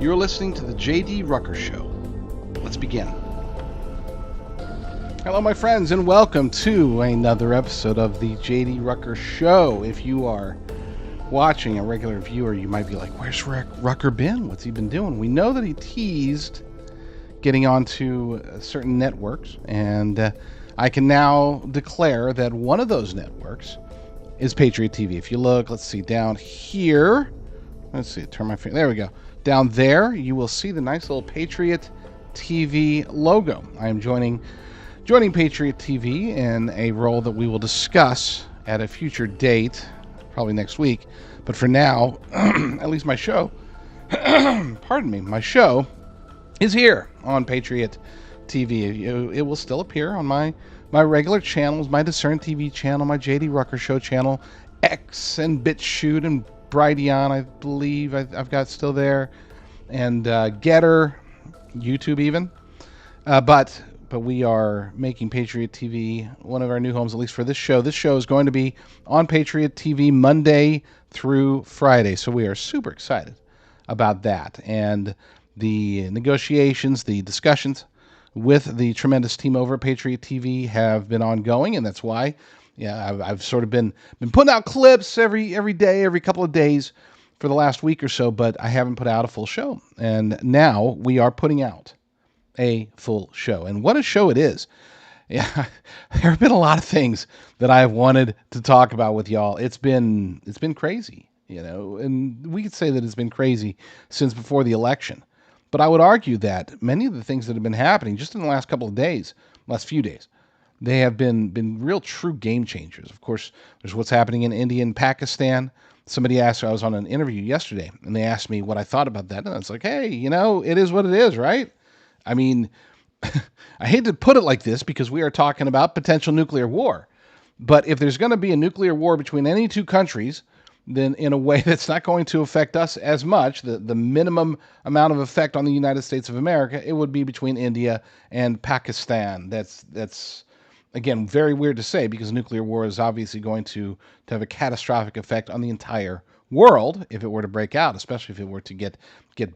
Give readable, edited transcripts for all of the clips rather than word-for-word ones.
You're listening to the JD Rucker Show. Let's begin. Hello, my friends, and welcome to another episode of the JD Rucker Show. If you are watching, a regular viewer, you might be like, where's Rucker been? What's he been doing? We know that he teased getting onto certain networks, and I can now declare that one of those networks is Patriot TV. If you look, let's see, down here, let's see, turn my finger, there we go. Down there, you will see the nice little Patriot TV logo. I am joining Patriot TV in a role that we will discuss at a future date, probably next week. But for now, at least my show, my show is here on Patriot TV. It will still appear on my regular channels, my Discern TV channel, my JD Rucker Show channel, X and BitChute and Brighteon, I believe I've got still there, and Getter, YouTube even. But we are making Patriot TV one of our new homes, at least for this show. This show is going to be on Patriot TV Monday through Friday, so we are super excited about that. And the negotiations, the discussions with the tremendous team over at Patriot TV have been ongoing, and that's why I've sort of been putting out clips every day, every couple of days for the last week or so, but I haven't put out a full show. And now we are putting out a full show. And what a show it is. Yeah, there have been a lot of things that I've wanted to talk about with y'all. It's been crazy, and we could say that it's been crazy since before the election. But I would argue that many of the things that have been happening just in the last last few days, they have been real true game changers. Of course, there's what's happening in India and Pakistan. Somebody asked, I was on an interview yesterday, and they asked me what I thought about that. And I was like, hey, it is what it is, right? I mean, I hate to put it like this because we are talking about potential nuclear war. But if there's going to be a nuclear war between any two countries, then in a way that's not going to affect us as much, the minimum amount of effect on the United States of America, it would be between India and Pakistan. That's again, very weird to say because nuclear war is obviously going to have a catastrophic effect on the entire world if it were to break out, especially if it were to get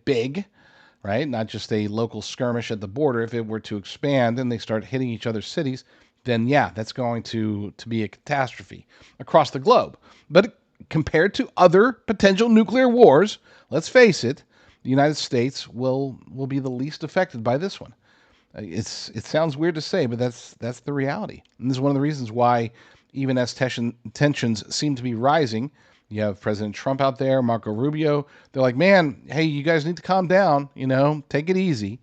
big, right? Not just a local skirmish at the border. If it were to expand and they start hitting each other's cities, then yeah, that's going to be a catastrophe across the globe. But compared to other potential nuclear wars, let's face it, the United States will be the least affected by this one. It sounds weird to say, but that's the reality. And this is one of the reasons why, even as tensions seem to be rising, you have President Trump out there, Marco Rubio. They're like, man, hey, you guys need to calm down, take it easy.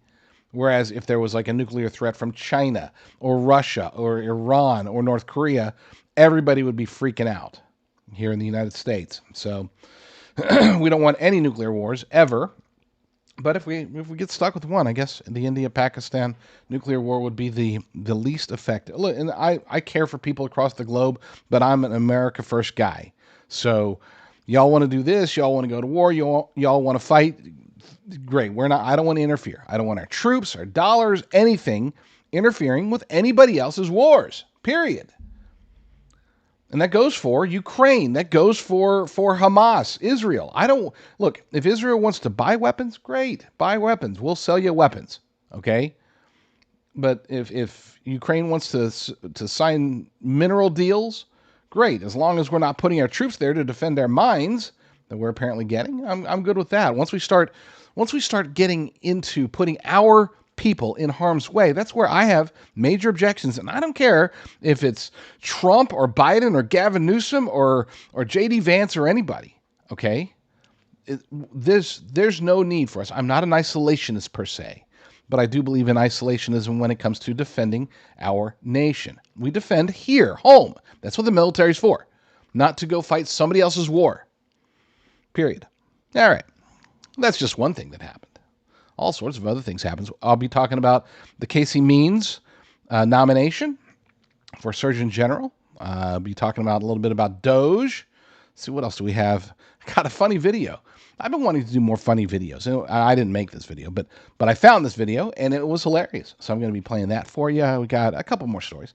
Whereas if there was like a nuclear threat from China or Russia or Iran or North Korea, everybody would be freaking out here in the United States. So we don't want any nuclear wars ever. But if we get stuck with one, I guess the India-Pakistan nuclear war would be the least effective. Look, and I care for people across the globe, but I'm an America first guy. So y'all want to do this, y'all want to go to war, y'all want to fight, great. I don't want to interfere. I don't want our troops, our dollars, anything interfering with anybody else's wars, period. And that goes for Ukraine. That goes for Hamas, Israel. Look, if Israel wants to buy weapons, great. Buy weapons. We'll sell you weapons, okay? But if Ukraine wants to sign mineral deals, great. As long as we're not putting our troops there to defend our mines that we're apparently getting, I'm good with that. Once we start getting into putting our people in harm's way, that's where I have major objections. And I don't care if it's Trump or Biden or Gavin Newsom or JD Vance or anybody, okay? There's no need for us. I'm not an isolationist per se, but I do believe in isolationism when it comes to defending our nation. We defend here, home. That's what the military's for, not to go fight somebody else's war, period. All right, that's just one thing that happened. All sorts of other things happen. I'll be talking about the Casey Means nomination for Surgeon General. I'll be talking about a little bit about DOGE. Let's see, what else do we have? I got a funny video. I've been wanting to do more funny videos. I didn't make this video, but I found this video, and it was hilarious. So I'm going to be playing that for you. We got a couple more stories.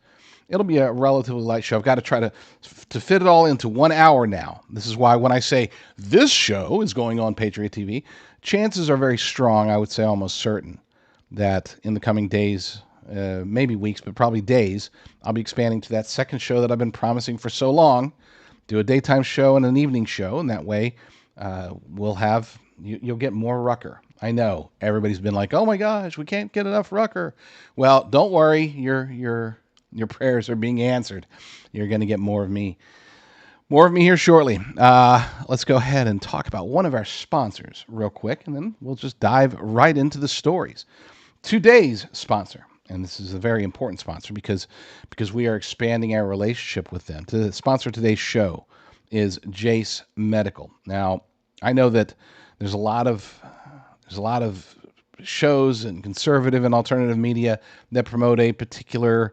it'll be a relatively light show. I've got to try to fit it all into 1 hour now. This is why when I say this show is going on Patriot TV, chances are very strong, I would say almost certain, that in the coming days, maybe weeks, but probably days, I'll be expanding to that second show that I've been promising for so long. Do a daytime show and an evening show, and that way we'll have, you'll get more Rucker. I know everybody's been like, oh my gosh, we can't get enough Rucker. Well, don't worry, your prayers are being answered. You're going to get more of me. More of me here shortly. Let's go ahead and talk about one of our sponsors real quick, and then we'll just dive right into the stories. Today's sponsor, and this is a very important sponsor because we are expanding our relationship with them. The sponsor of today's show is Jace Medical. Now, I know that there's a lot of shows and conservative and alternative media that promote a particular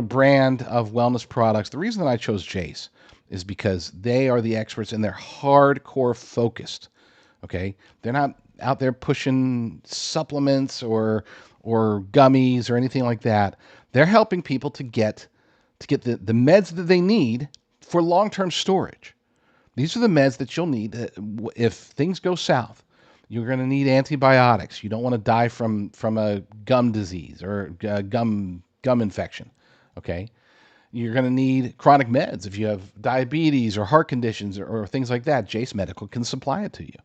brand of wellness products. The reason that I chose Jace is because they are the experts and they're hardcore focused. Okay, they're not out there pushing supplements or gummies or anything like that. They're helping people to get the meds that they need for long-term storage. These are the meds that you'll need if things go south. You're going to need antibiotics. You don't want to die from a gum disease or gum infection. Okay, you're going to need chronic meds if you have diabetes or heart conditions or things like that. Jace Medical can supply it to you.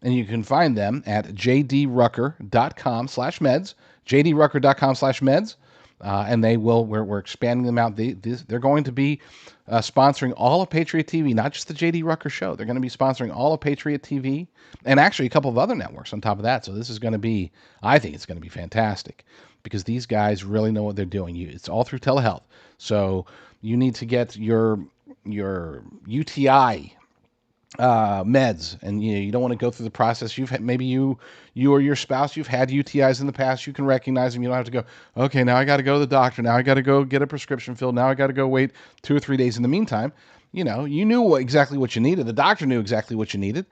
And you can find them at jdrucker.com/meds, jdrucker.com/meds. And we're expanding them out. They're going to be sponsoring all of Patriot TV, not just the JD Rucker Show. They're going to be sponsoring all of Patriot TV and actually a couple of other networks on top of that. So this is going to be, I think it's going to be fantastic because these guys really know what they're doing. It's all through telehealth. So you need to get your UTI meds, and you don't want to go through the process. Maybe you or your spouse, you've had UTIs in the past. You can recognize them. You don't have to go, okay, now I got to go to the doctor. Now I got to go get a prescription filled. Now I got to go wait 2 or 3 days. In the meantime, you knew exactly what you needed. The doctor knew exactly what you needed,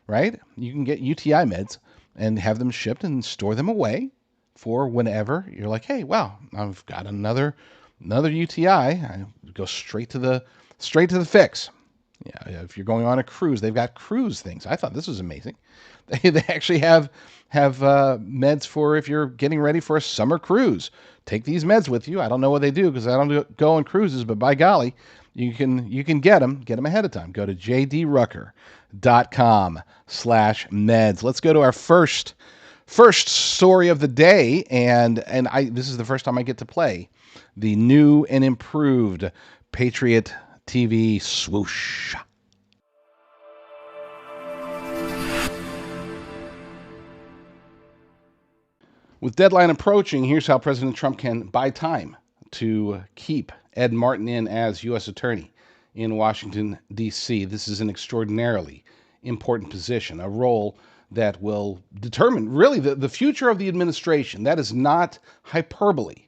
right? You can get UTI meds and have them shipped and store them away for whenever you're like, hey, wow, I've got another UTI. I go straight to the fix. Yeah, if you're going on a cruise, they've got cruise things. I thought this was amazing. They actually have meds for if you're getting ready for a summer cruise. Take these meds with you. I don't know what they do because I don't go on cruises, but by golly, you can get them ahead of time. Go to jdrucker.com/meds. Let's go to our first story of the day, and this is the first time I get to play the new and improved Patriot TV swoosh. With deadline approaching, here's how President Trump can buy time to keep Ed Martin in as U.S. Attorney in Washington, D.C. This is an extraordinarily important position, a role that will determine really the future of the administration. That is not hyperbole.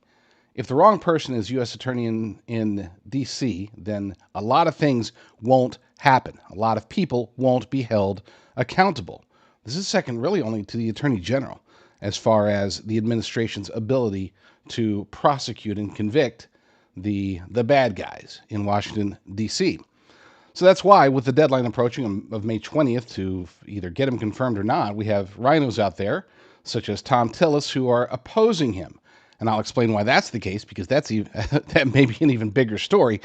If the wrong person is U.S. Attorney in D.C., then a lot of things won't happen. A lot of people won't be held accountable. This is second really only to the Attorney General as far as the administration's ability to prosecute and convict the bad guys in Washington, D.C. So that's why, with the deadline approaching of May 20th to either get him confirmed or not, we have rhinos out there, such as Tom Tillis, who are opposing him. And I'll explain why that's the case, because that may be an even bigger story.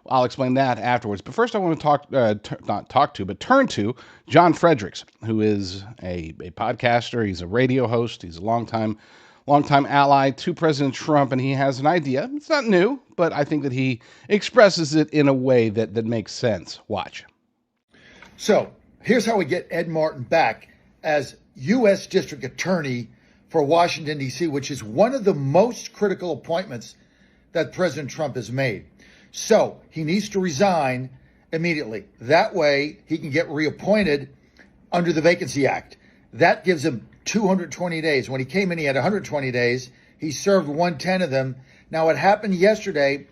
I'll explain that afterwards. But first I want to turn to John Fredericks, who is a podcaster. He's a radio host. He's a longtime ally to President Trump, and he has an idea. It's not new, but I think that he expresses it in a way that makes sense. Watch. So here's how we get Ed Martin back as U.S. District Attorney for Washington, D.C., which is one of the most critical appointments that President Trump has made. So he needs to resign immediately. That way he can get reappointed under the Vacancy Act. That gives him 220 days. When he came in, he had 120 days. He served 110 of them. Now, what happened yesterday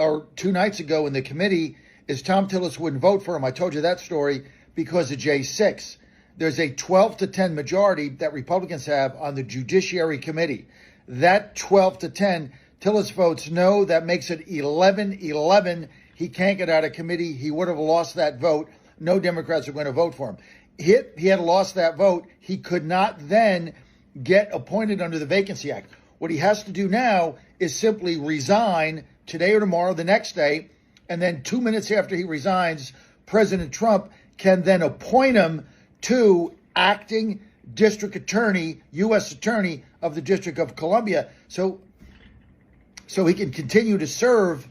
or 2 nights ago in the committee is Tom Tillis wouldn't vote for him. I told you that story because of J6. There's a 12-10 majority that Republicans have on the Judiciary Committee. That 12-10 Tillis votes no. That makes it 11-11. He can't get out of committee. He would have lost that vote. No Democrats are going to vote for him. He had lost that vote. He could not then get appointed under the Vacancy Act. What he has to do now is simply resign today or tomorrow, the next day, and then 2 minutes after he resigns, President Trump can then appoint him to acting district attorney, U.S. attorney of the District of Columbia. So he can continue to serve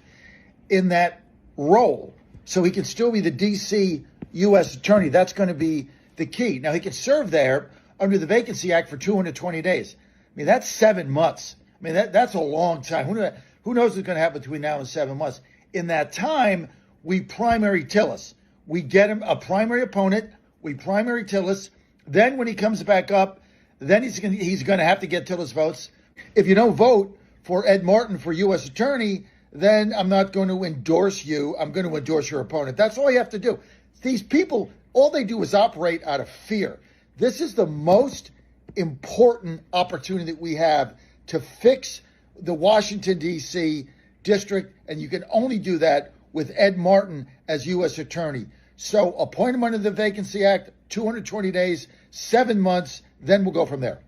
in that role. So he can still be the D.C. U.S. attorney. That's going to be the key. Now, he can serve there under the Vacancy Act for 220 days. I mean, that's 7 months. I mean, that's a long time. Who knows what's going to happen between now and 7 months? In that time, we primary Tillis. We get him a primary opponent. We primary Tillis. Then when he comes back up, then he's going to have to get Tillis votes. If you don't vote for Ed Martin for U.S. attorney, then I'm not going to endorse you. I'm going to endorse your opponent. That's all you have to do. These people, all they do is operate out of fear. This is the most important opportunity that we have to fix the Washington, D.C. district, and you can only do that with Ed Martin as U.S. attorney. So appoint him under the Vacancy Act, 220 days, 7 months, then we'll go from there.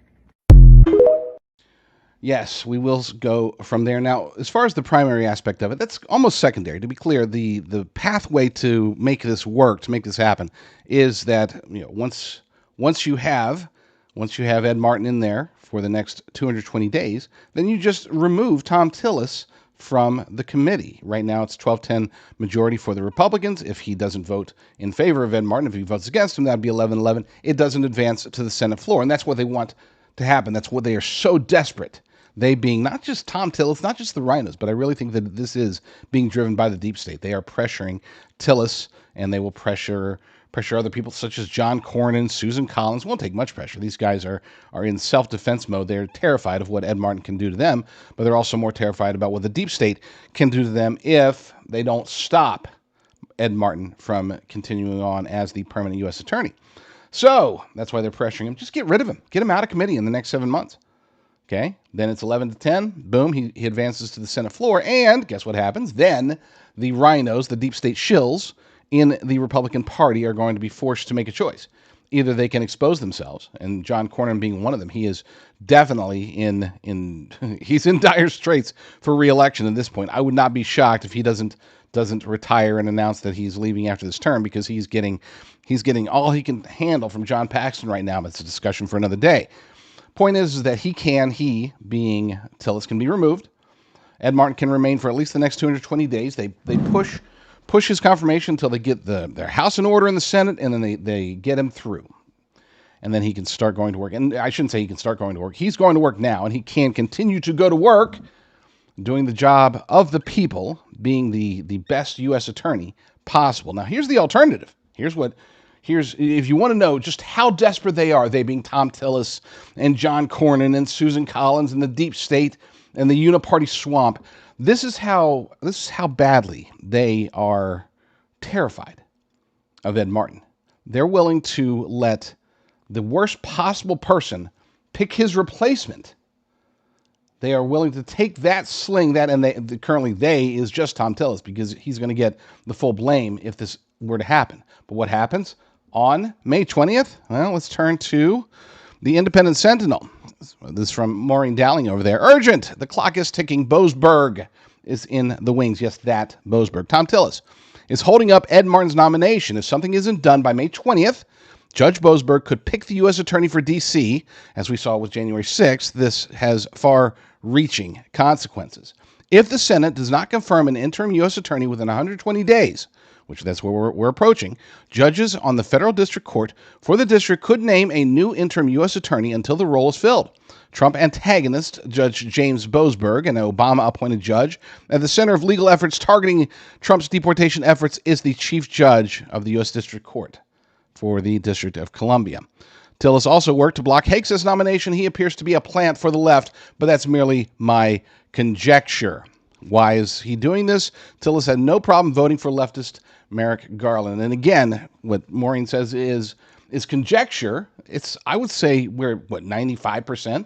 Yes, we will go from there. Now, as far as the primary aspect of it, that's almost secondary. To be clear, the pathway to make this work, to make this happen, is that once you have Ed Martin in there for the next 220 days, then you just remove Tom Tillis from the committee. Right now, it's 12-10 majority for the Republicans. If he doesn't vote in favor of Ed Martin, if he votes against him, that'd be 11-11. It doesn't advance to the Senate floor, and that's what they want to happen. That's what they are so desperate. They being not just Tom Tillis, not just the rhinos, but I really think that this is being driven by the deep state. They are pressuring Tillis, and they will pressure other people such as John Cornyn, Susan Collins. Won't take much pressure. These guys are in self-defense mode. They're terrified of what Ed Martin can do to them, but they're also more terrified about what the deep state can do to them if they don't stop Ed Martin from continuing on as the permanent U.S. attorney. So that's why they're pressuring him. Just get rid of him. Get him out of committee in the next 7 months. Okay, then it's 11-10. Boom, he advances to the Senate floor, and guess what happens? Then the rhinos, the deep state shills in the Republican Party, are going to be forced to make a choice. Either they can expose themselves, and John Cornyn being one of them, he is definitely he's in dire straits for re-election at this point. I would not be shocked if he doesn't retire and announce that he's leaving after this term, because he's getting all he can handle from John Paxton right now. But it's a discussion for another day. Point is that he being Tillis, can be removed. Ed Martin can remain for at least the next 220 days. They push his confirmation until they get their house in order in the Senate, and then they get him through. And then he can start going to work. And I shouldn't say he can start going to work. He's going to work now, and he can continue to go to work doing the job of the people, being the best U.S. attorney possible. Now, here's the alternative. Here's if you want to know just how desperate they being Tom Tillis and John Cornyn and Susan Collins and the deep state and the uniparty swamp, this is how badly they are terrified of Ed Martin. They're willing to let the worst possible person pick his replacement. They are willing to take that sling, currently is just Tom Tillis, because he's going to get the full blame if this were to happen. But what happens on May 20th? Well, let's turn to the Independent Sentinel. This is from Maureen Dowling over there. Urgent! The clock is ticking. Boasberg is in the wings. Yes, that Boasberg. Tom Tillis is holding up Ed Martin's nomination. If something isn't done by May 20th, Judge Boasberg could pick the U.S. attorney for D.C. As we saw with January 6th, this has far-reaching consequences. If the Senate does not confirm an interim U.S. attorney within 120 days, which that's where we're approaching, judges on the federal district court for the district could name a new interim U.S. attorney until the role is filled. Trump antagonist Judge James Boasberg, an Obama-appointed judge at the center of legal efforts targeting Trump's deportation efforts, is the chief judge of the U.S. District Court for the District of Columbia. Tillis also worked to block Hakes' nomination. He appears to be a plant for the left, but that's merely my conjecture. Why is he doing this? Tillis had no problem voting for leftist Merrick Garland. And again, what Maureen says is conjecture. I would say we're, 95%?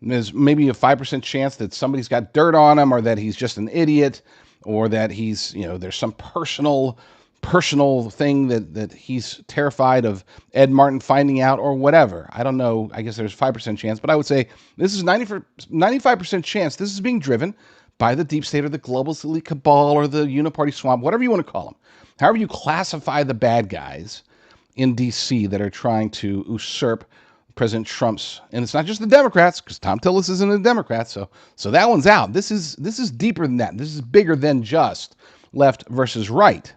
There's maybe a 5% chance that somebody's got dirt on him, or that he's just an idiot, or that he's, there's some personal thing that he's terrified of Ed Martin finding out, or whatever. I don't know. I guess there's 5% chance, but I would say this is 95% chance this is being driven by the deep state, or the globalist elite cabal, or the uniparty swamp, whatever you want to call them. However you classify the bad guys in D.C. that are trying to usurp President Trump's, and it's not just the Democrats, because Tom Tillis isn't a Democrat, so that one's out. This is deeper than that. This is bigger than just left versus right,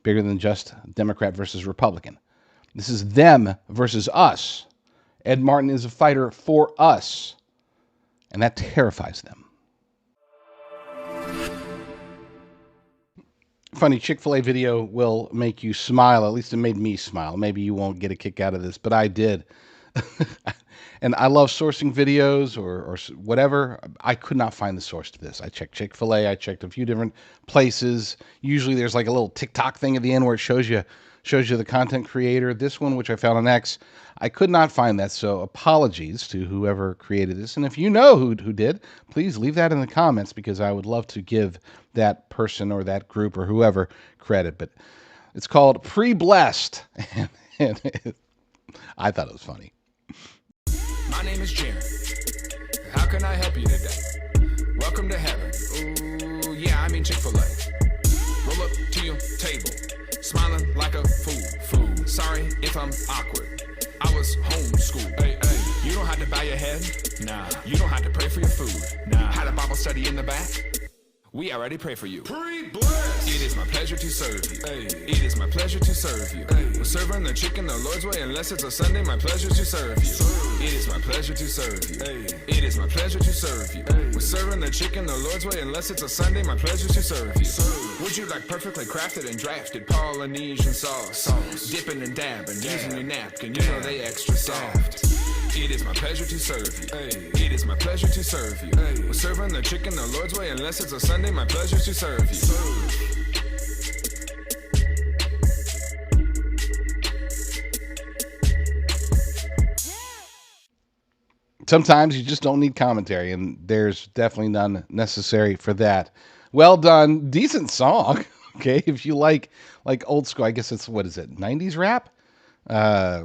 bigger than just Democrat versus Republican. This is them versus us. Ed Martin is a fighter for us, and that terrifies them. Funny Chick-fil-A video will make you smile. At least it made me smile. Maybe you won't get a kick out of this, but I did. And I love sourcing videos or whatever. I could not find the source to this. I checked Chick-fil-A. I checked a few different places. Usually there's like a little TikTok thing at the end where it shows you the content creator. This one, which I found on X, I could not find that. So apologies to whoever created this. And if you know who did, please leave that in the comments, because I would love to give that person or that group or whoever credit. But it's called Pre-Blessed. And I thought it was funny. My name is Jerry. How can I help you today? Welcome to heaven. Ooh, yeah, I mean Chick-fil-A. Roll up to your table, smiling like a fool. Sorry if I'm awkward. I was homeschooled. Hey, you don't have to bow your head. Nah. You don't have to pray for your food. Nah. Had a Bible study in the back. We already pray for you. Pre-blessed. It is my pleasure to serve you. Hey. It is my pleasure to serve you. Hey. We're serving the chicken the Lord's way, unless it's a Sunday. My pleasure to serve you. It is my pleasure to serve you. Hey. It is my pleasure to serve you. Hey. We're serving the chicken the Lord's way, unless it's a Sunday. My pleasure to serve you. Would you like perfectly crafted and drafted Polynesian sauce? Dipping and dabbing, using your napkin. You know they extra soft. It is my pleasure to serve you. Hey. It is my pleasure to serve you. Hey. We're serving the chicken the Lord's way, unless it's a Sunday. My pleasure to serve you. Sometimes you just don't need commentary, and there's definitely none necessary for that. Well done. Decent song. Okay, if you like old school, I guess it's, what is it, 90s rap? I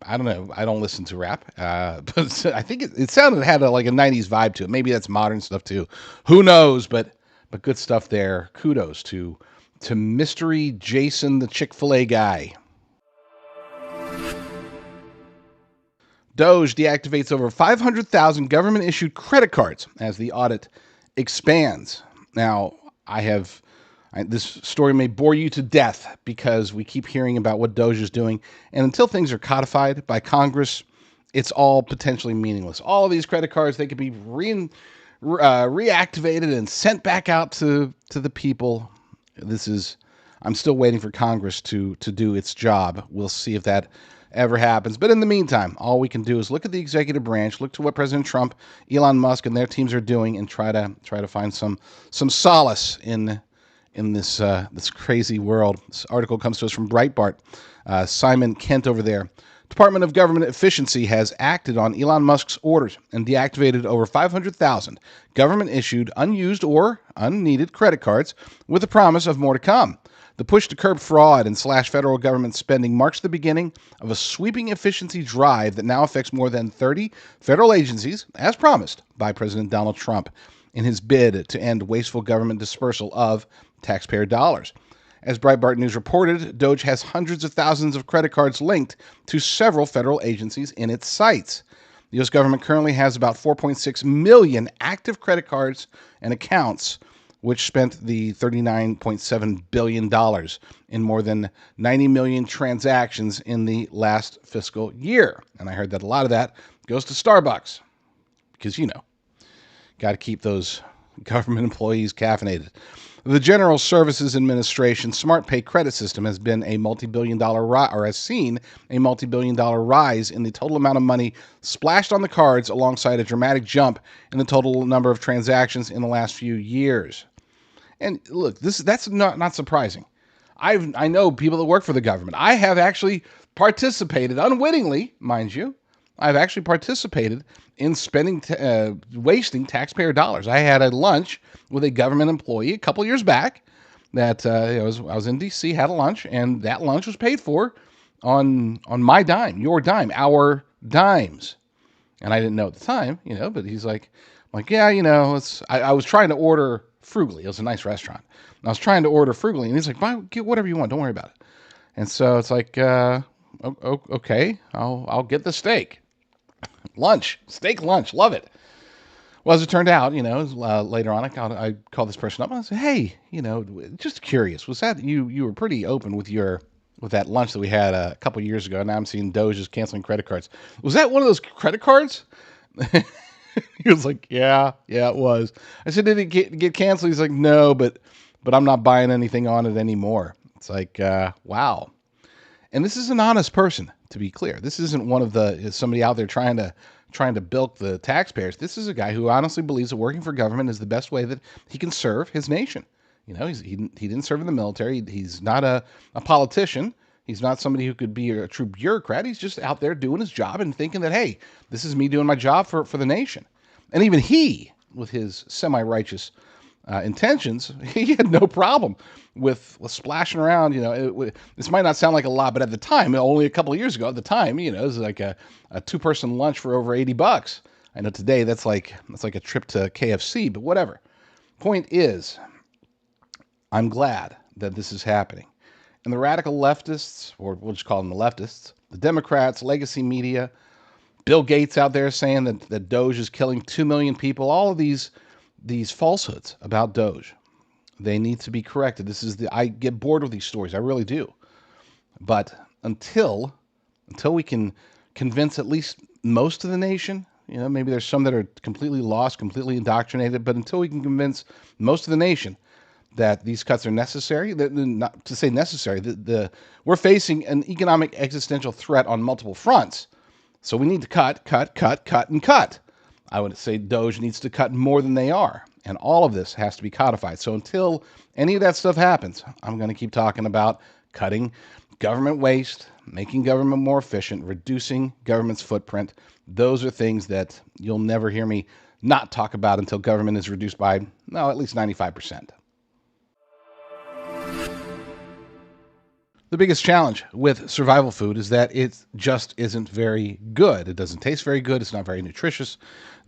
don't know. I don't listen to rap, but I think it sounded, had a 90s vibe to it. Maybe that's modern stuff too. Who knows? But good stuff there. Kudos to Mystery Jason, the Chick-fil-A guy. DOGE deactivates over 500,000 government-issued credit cards as the audit expands. Now, this story may bore you to death, because we keep hearing about what DOGE is doing, and until things are codified by Congress, it's all potentially meaningless. All of these credit cards, they could be reactivated and sent back out to the people. I'm still waiting for Congress to do its job. We'll see if that ever happens. But in the meantime, all we can do is look at the executive branch, look to what President Trump, Elon Musk, and their teams are doing, and try to find some solace in this crazy world. This article comes to us from Breitbart. Simon Kent over there. Department of Government Efficiency has acted on Elon Musk's orders and deactivated over 500,000 government-issued, unused, or unneeded credit cards, with the promise of more to come. The push to curb fraud and slash federal government spending marks the beginning of a sweeping efficiency drive that now affects more than 30 federal agencies, as promised by President Donald Trump in his bid to end wasteful government dispersal of taxpayer dollars. As Breitbart News reported, DOGE has hundreds of thousands of credit cards linked to several federal agencies in its sites. The U.S. government currently has about 4.6 million active credit cards and accounts, which spent the $39.7 billion in more than 90 million transactions in the last fiscal year. And I heard that a lot of that goes to Starbucks, because, got to keep those government employees caffeinated. The General Services Administration Smart Pay credit system has seen a multi-billion dollar rise in the total amount of money splashed on the cards, alongside a dramatic jump in the total number of transactions in the last few years. And look, that's not surprising. I know people that work for the government. I have actually participated, unwittingly, mind you, I've actually participated in wasting taxpayer dollars. I had a lunch with a government employee a couple years back that I was in D.C., had a lunch, and that lunch was paid for on my dime, your dime, our dimes. And I didn't know at the time, but he's like, yeah, I was trying to order frugally. It was a nice restaurant. And I was trying to order frugally, and he's like, get whatever you want. Don't worry about it. And so it's like, okay, I'll get the steak. Steak lunch, love it. Well, as it turned out, later on, I called this person up and I said, hey, just curious, was that you were pretty open with that lunch that we had a couple years ago. Now I'm seeing DOGE is canceling credit cards. Was that one of those credit cards? He was like, yeah, it was. I said, did it get canceled? He's like, no, but I'm not buying anything on it anymore. It's like, wow. And this is an honest person, to be clear. This isn't one of somebody out there trying to bilk the taxpayers. This is a guy who honestly believes that working for government is the best way that he can serve his nation. He didn't serve in the military. He's not a politician. He's not somebody who could be a true bureaucrat. He's just out there doing his job and thinking that, hey, this is me doing my job for the nation. And even he, with his semi-righteous intentions, he had no problem with splashing around. This might not sound like a lot, but at the time, only a couple of years ago, at the time, it was like a two-person lunch for over $80. I know today that's like a trip to KFC, but whatever. Point is, I'm glad that this is happening. And the radical leftists, or we'll just call them the leftists, the Democrats, legacy media, Bill Gates out there saying that DOGE is killing 2 million people, all of these falsehoods about DOGE, they need to be corrected. I get bored with these stories. I really do. But until we can convince at least most of the nation, maybe there's some that are completely lost, completely indoctrinated, but until we can convince most of the nation that these cuts are necessary, not to say necessary, we're facing an economic existential threat on multiple fronts. So we need to cut, and cut. I would say DOGE needs to cut more than they are. And all of this has to be codified. So until any of that stuff happens, I'm going to keep talking about cutting government waste, making government more efficient, reducing government's footprint. Those are things that you'll never hear me not talk about until government is reduced by, at least 95%. The biggest challenge with survival food is that it just isn't very good. It doesn't taste very good. It's not very nutritious.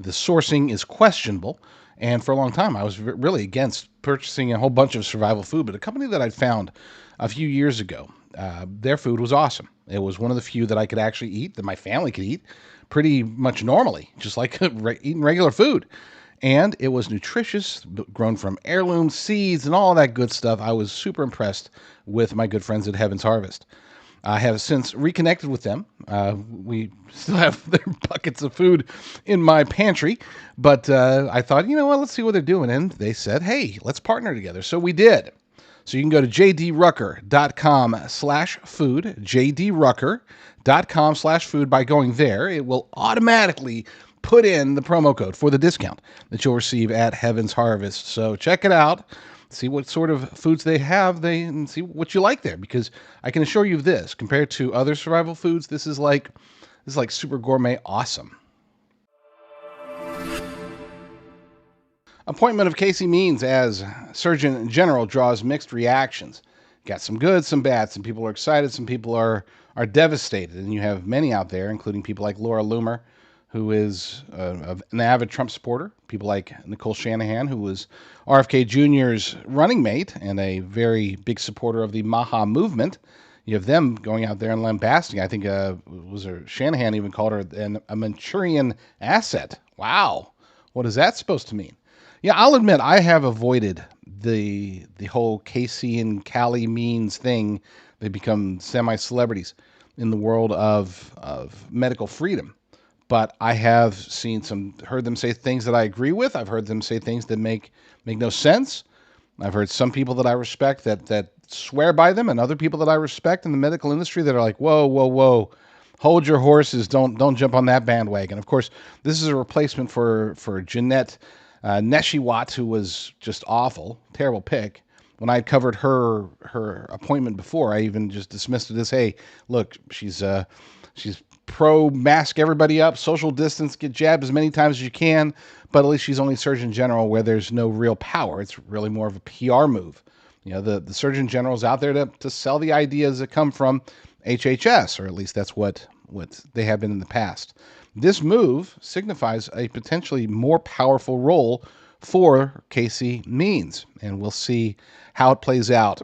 The sourcing is questionable. And for a long time, I was really against purchasing a whole bunch of survival food. But a company that I found a few years ago, their food was awesome. It was one of the few that I could actually eat, that my family could eat pretty much normally, just like eating regular food. And it was nutritious, grown from heirloom seeds and all that good stuff. I was super impressed with my good friends at Heaven's Harvest. I have since reconnected with them. We still have their buckets of food in my pantry, but I thought, let's see what they're doing. And they said, hey, let's partner together. So we did. So you can go to jdrucker.com/food, jdrucker.com/food. By going there, it will automatically put in the promo code for the discount that you'll receive at Heaven's Harvest. So check it out. See what sort of foods they have, and see what you like there. Because I can assure you this, compared to other survival foods, this is like super gourmet awesome. Appointment of Casey Means as Surgeon General draws mixed reactions. Got some good, some bad. Some people are excited, some people are devastated. And you have many out there, including people like Laura Loomer, who is an avid Trump supporter. People like Nicole Shanahan, who was RFK Jr.'s running mate and a very big supporter of the Maha movement. You have them going out there and lambasting. I think Shanahan even called her a Manchurian asset. Wow. What is that supposed to mean? Yeah, I'll admit I have avoided the whole Casey and Callie Means thing. They become semi-celebrities in the world of medical freedom. But I have heard them say things that I agree with. I've heard them say things that make no sense. I've heard some people that I respect that swear by them, and other people that I respect in the medical industry that are like, whoa, hold your horses, don't jump on that bandwagon. Of course, this is a replacement for Jeanette Neshiwat, who was just awful, terrible pick. When I covered her appointment before, I even just dismissed it as, hey, look, she's pro-mask everybody up, social distance, get jabbed as many times as you can, but at least she's only Surgeon General where there's no real power. It's really more of a PR move. The Surgeon General is out there to sell the ideas that come from HHS, or at least that's what they have been in the past. This move signifies a potentially more powerful role for Casey Means, and we'll see how it plays out.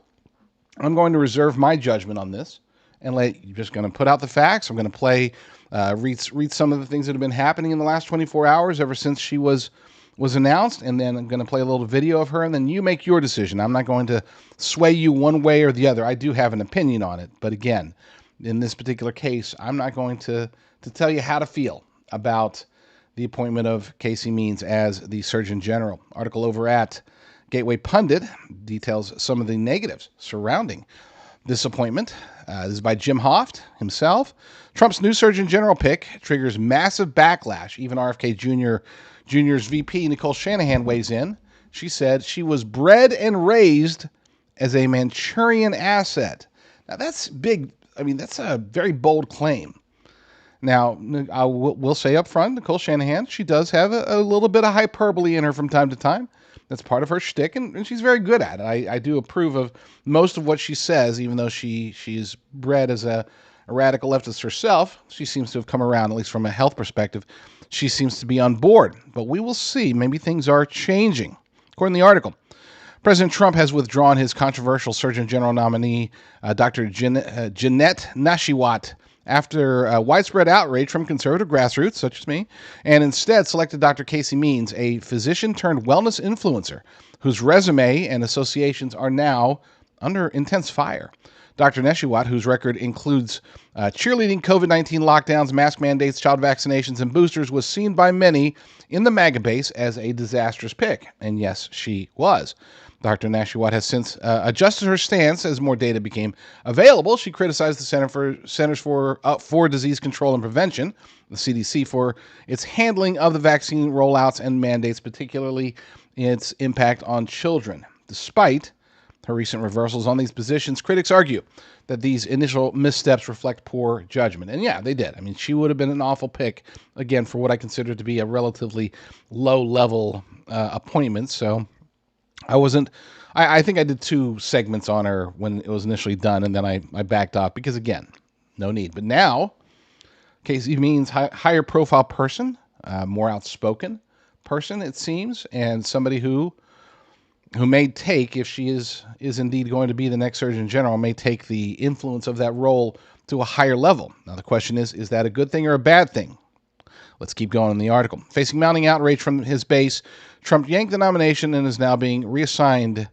I'm going to reserve my judgment on this and just going to put out the facts. I'm going to read some of the things that have been happening in the last 24 hours ever since she was announced, and then I'm going to play a little video of her, and then you make your decision. I'm not going to sway you one way or the other. I do have an opinion on it, but again, in this particular case, I'm not going to tell you how to feel about the appointment of Casey Means as the Surgeon General. Article over at Gateway Pundit details some of the negatives surrounding this appointment. This is by Jim Hoft himself. Trump's new Surgeon General pick triggers massive backlash. Even RFK Jr.'s VP, Nicole Shanahan, weighs in. She said she was bred and raised as a Manchurian asset. Now, that's big. I mean, that's a very bold claim. Now, I will say up front, Nicole Shanahan, she does have a little bit of hyperbole in her from time to time. That's part of her shtick, and she's very good at it. I do approve of most of what she says, even though she's bred as a radical leftist herself. She seems to have come around, at least from a health perspective. She seems to be on board, but we will see. Maybe things are changing. According to the article, President Trump has withdrawn his controversial Surgeon General nominee, Dr. Jeanette Nashiwat, after widespread outrage from conservative grassroots, such as me, and instead selected Dr. Casey Means, a physician-turned-wellness influencer whose resume and associations are now under intense fire. Dr. Nashiwat, whose record includes cheerleading COVID-19 lockdowns, mask mandates, child vaccinations, and boosters, was seen by many in the MAGA base as a disastrous pick. And yes, she was. Dr. Nashiwat has since adjusted her stance as more data became available. She criticized the Centers for Disease Control and Prevention, the CDC, for its handling of the vaccine rollouts and mandates, particularly its impact on children. Despite her recent reversals on these positions, critics argue that these initial missteps reflect poor judgment. And yeah, they did. I mean, she would have been an awful pick, again, for what I consider to be a relatively low-level appointment. So I think I did 2 segments on her when it was initially done, and then I backed off because, again, no need. But now, Casey Means, higher profile person, more outspoken person, it seems, and somebody who may take, if she is indeed going to be the next Surgeon General, may take the influence of that role to a higher level. Now, the question is that a good thing or a bad thing? Let's keep going in the article. Facing mounting outrage from his base, Trump yanked the nomination and is now being reassigned,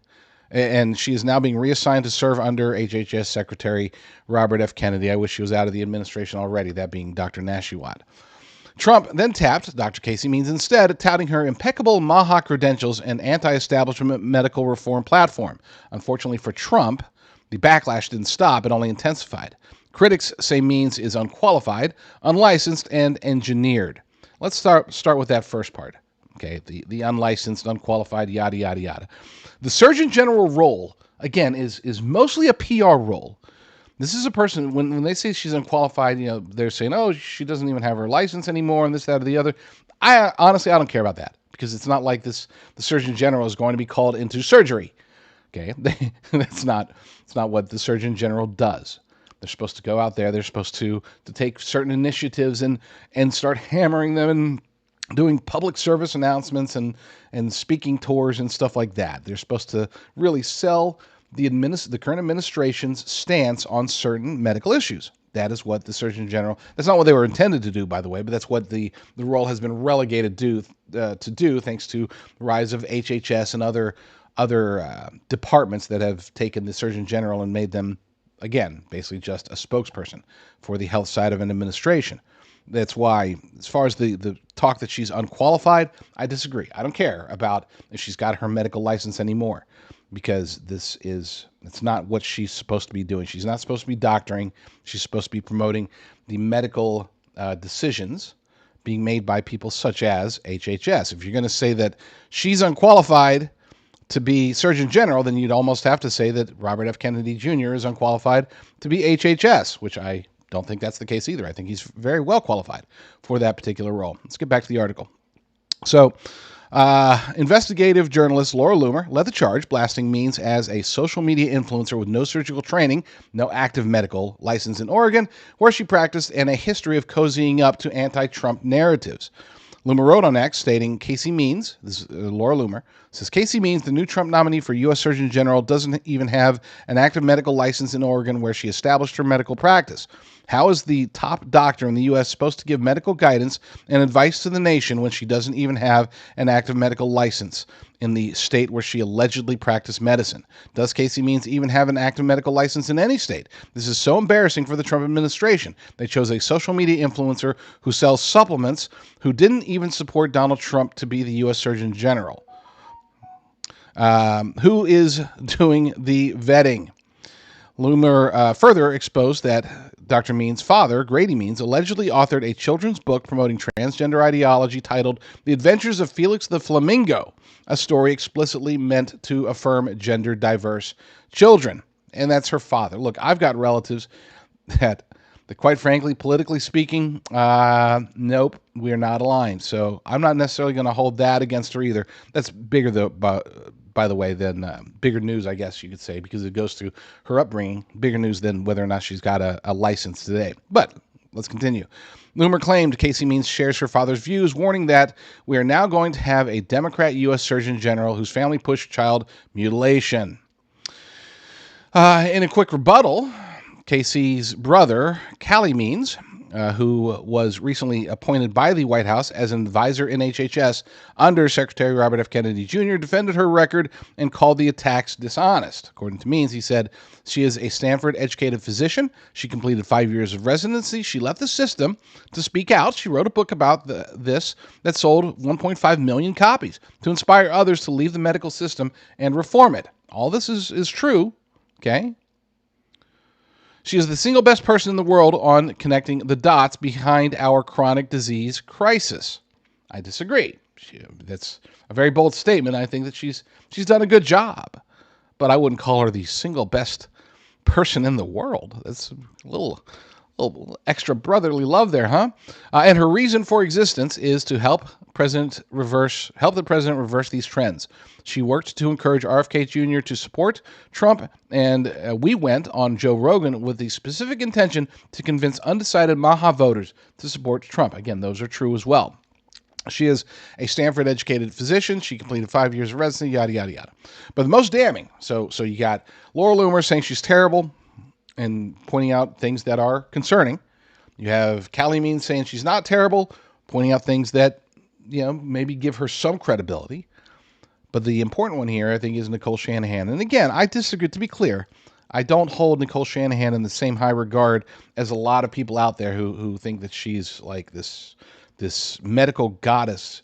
and she is now being reassigned to serve under HHS Secretary Robert F. Kennedy. I wish she was out of the administration already, that being Dr. Nashiwat. Trump then tapped Dr. Casey Means instead, touting her impeccable MAHA credentials and anti-establishment medical reform platform. Unfortunately for Trump, the backlash didn't stop, it only intensified. Critics say Means is unqualified, unlicensed, and engineered. Let's start with that first part. Okay, the unlicensed, unqualified, yada, yada, yada. The Surgeon General role, again, is mostly a PR role. This is a person, when they say she's unqualified, they're saying, oh, she doesn't even have her license anymore, and this, that, or the other. I don't care about that, because it's not like the Surgeon General is going to be called into surgery. Okay, it's not what the Surgeon General does. They're supposed to go out there. They're supposed to take certain initiatives and start hammering them and doing public service announcements and speaking tours and stuff like that. They're supposed to really sell the current administration's stance on certain medical issues. That is what the Surgeon General, that's not what they were intended to do, by the way, but that's what the role has been relegated to do, thanks to the rise of HHS and other departments that have taken the Surgeon General and made them, again, basically just a spokesperson for the health side of an administration. That's why, as far as the talk that she's unqualified, I disagree. I don't care about if she's got her medical license anymore, because it's not what she's supposed to be doing. She's not supposed to be doctoring. She's supposed to be promoting the medical decisions being made by people such as HHS. If you're going to say that she's unqualified to be Surgeon General, then you'd almost have to say that Robert F. Kennedy Jr. is unqualified to be HHS, which I don't think that's the case either. I think he's very well qualified for that particular role. Let's get back to the article. So, investigative journalist Laura Loomer led the charge, blasting Means as a social media influencer with no surgical training, no active medical license in Oregon, where she practiced, and a history of cozying up to anti-Trump narratives. Loomer wrote on X, stating, Casey Means, this is Laura Loomer, says, Casey Means, the new Trump nominee for U.S. Surgeon General, doesn't even have an active medical license in Oregon where she established her medical practice. How is the top doctor in the U.S. supposed to give medical guidance and advice to the nation when she doesn't even have an active medical license in the state where she allegedly practiced medicine? Does Casey Means even have an active medical license in any state? This is so embarrassing for the Trump administration. They chose a social media influencer who sells supplements who didn't even support Donald Trump to be the U.S. Surgeon General. Who is doing the vetting? Loomer further exposed that Dr. Means' father, Grady Means, allegedly authored a children's book promoting transgender ideology titled The Adventures of Felix the Flamingo, a story explicitly meant to affirm gender-diverse children. And that's her father. Look, I've got relatives that quite frankly, politically speaking, nope, we're not aligned. So I'm not necessarily going to hold that against her either. That's bigger, though, by the way, than bigger news, I guess you could say, because it goes through her upbringing, bigger news than whether or not she's got a license today. But let's continue. Loomer claimed Casey Means shares her father's views, warning that we are now going to have a Democrat U.S. Surgeon General whose family pushed child mutilation. In a quick rebuttal, Casey's brother, Callie Means, who was recently appointed by the White House as an advisor in HHS under Secretary Robert F. Kennedy Jr., defended her record and called the attacks dishonest. According to Means, he said, she is a Stanford-educated physician. She completed 5 years of residency. She left the system to speak out. She wrote a book about this that sold 1.5 million copies to inspire others to leave the medical system and reform it. All this is true, okay? She is the single best person in the world on connecting the dots behind our chronic disease crisis. I disagree. That's a very bold statement. I think that she's done a good job, but I wouldn't call her the single best person in the world. That's a little extra brotherly love there, huh? And her reason for existence is to help the president reverse these trends. She worked to encourage RFK Jr. to support Trump, and we went on Joe Rogan with the specific intention to convince undecided Maha voters to support Trump. Again, those are true as well. She is a Stanford-educated physician. She completed 5 years of residency, yada, yada, yada. But the most damning, so you got Laura Loomer saying she's terrible and pointing out things that are concerning. You have Callie Means saying she's not terrible, pointing out things that, maybe give her some credibility. But the important one here, I think, is Nicole Shanahan. And again, I disagree. To be clear, I don't hold Nicole Shanahan in the same high regard as a lot of people out there who think that she's like this medical goddess,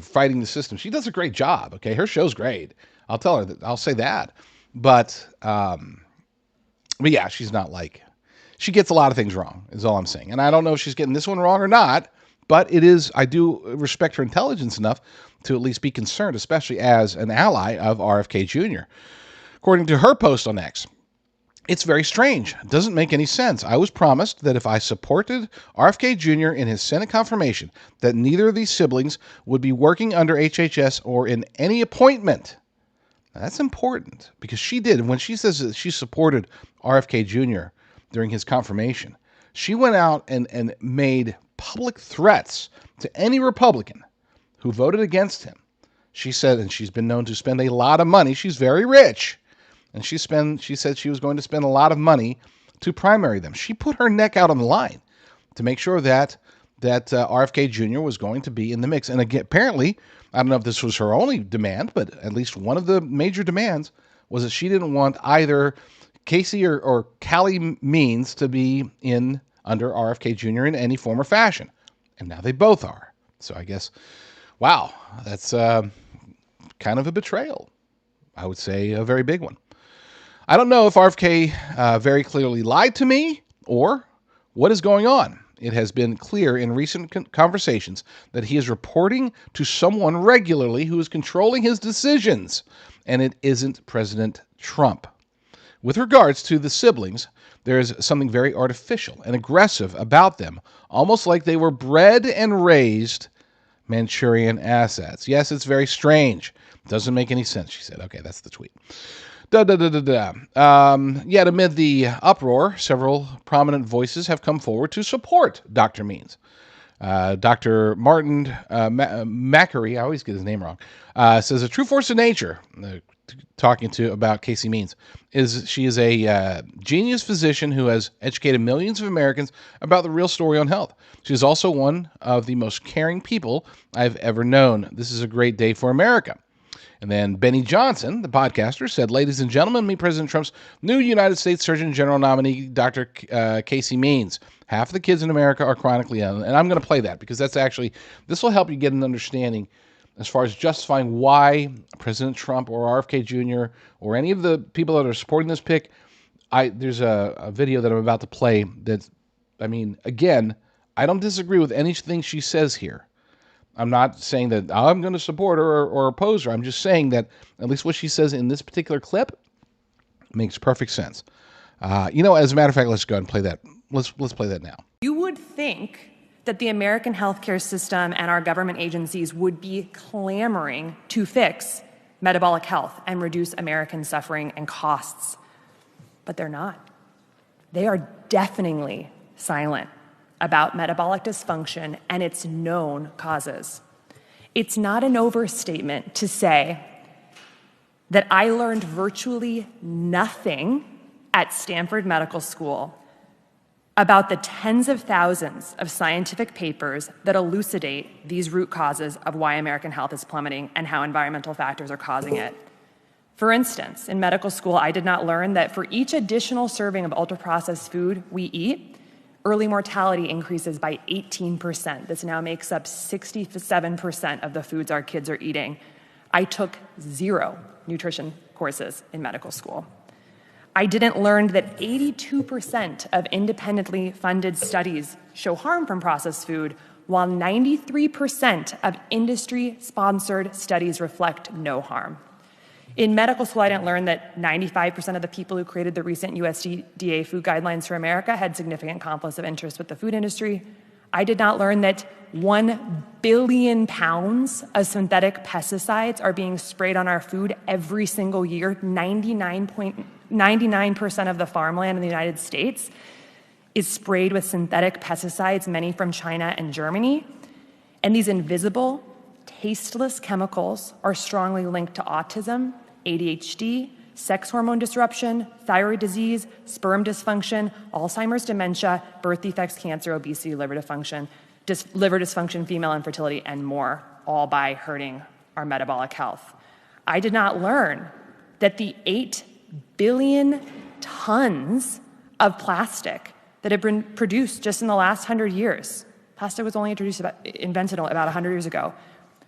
fighting the system. She does a great job, okay? Her show's great. I'll tell her that. I'll say that. But yeah, she's not like... She gets a lot of things wrong, is all I'm saying. And I don't know if she's getting this one wrong or not, but I do respect her intelligence enough to at least be concerned, especially as an ally of RFK Jr. According to her post on X, it's very strange. It doesn't make any sense. I was promised that if I supported RFK Jr. in his Senate confirmation, that neither of these siblings would be working under HHS or in any appointment. Now, that's important because she did. When she says that she supported RFK Jr. during his confirmation, she went out and made public threats to any Republican who voted against him. She said, and she's been known to spend a lot of money. She's very rich. And she said she was going to spend a lot of money to primary them. She put her neck out on the line to make sure that RFK Jr. was going to be in the mix. And again, apparently, I don't know if this was her only demand, but at least one of the major demands was that she didn't want either Casey or Callie Means to be in under RFK Jr. in any form or fashion. And now they both are. So I guess, wow, that's kind of a betrayal. I would say a very big one. I don't know if RFK very clearly lied to me or what is going on. It has been clear in recent conversations that he is reporting to someone regularly who is controlling his decisions, and it isn't President Trump. With regards to the siblings, there is something very artificial and aggressive about them, almost like they were bred and raised Manchurian assets. Yes, it's very strange. Doesn't make any sense, she said. Okay, that's the tweet. Yet amid the uproar, several prominent voices have come forward to support Dr. Means. Dr. Martin Macquarie, I always get his name wrong, says a true force of nature, talking about Casey Means, she is a genius physician who has educated millions of Americans about the real story on health. She is also one of the most caring people I've ever known. This is a great day for America. And then Benny Johnson, the podcaster, said, ladies and gentlemen, meet President Trump's new United States Surgeon General nominee, Dr. Casey Means. Half of the kids in America are chronically ill. And I'm going to play that because this will help you get an understanding as far as justifying why President Trump or RFK Jr. or any of the people that are supporting this pick, there's a video that I'm about to play that, again, I don't disagree with anything she says here. I'm not saying that I'm going to support her or oppose her. I'm just saying that at least what she says in this particular clip makes perfect sense. As a matter of fact, let's go ahead and play that. Let's play that now. You would think that the American healthcare system and our government agencies would be clamoring to fix metabolic health and reduce American suffering and costs. But they're not. They are deafeningly silent about metabolic dysfunction and its known causes. It's not an overstatement to say that I learned virtually nothing at Stanford Medical School about the tens of thousands of scientific papers that elucidate these root causes of why American health is plummeting and how environmental factors are causing it. For instance, in medical school, I did not learn that for each additional serving of ultra-processed food we eat, early mortality increases by 18%. This now makes up 67% of the foods our kids are eating. I took 0 nutrition courses in medical school. I didn't learn that 82% of independently funded studies show harm from processed food, while 93% of industry-sponsored studies reflect no harm. In medical school, I didn't learn that 95% of the people who created the recent USDA food guidelines for America had significant conflicts of interest with the food industry. I did not learn that 1 billion pounds of synthetic pesticides are being sprayed on our food every single year. 99% of the farmland in the United States is sprayed with synthetic pesticides, many from China and Germany. And these invisible, tasteless chemicals are strongly linked to autism, ADHD, sex hormone disruption, thyroid disease, sperm dysfunction, Alzheimer's, dementia, birth defects, cancer, obesity, liver dysfunction, female infertility, and more, all by hurting our metabolic health. I did not learn that the 8 billion tons of plastic that have been produced just in the last 100 years, plastic was only invented about 100 years ago,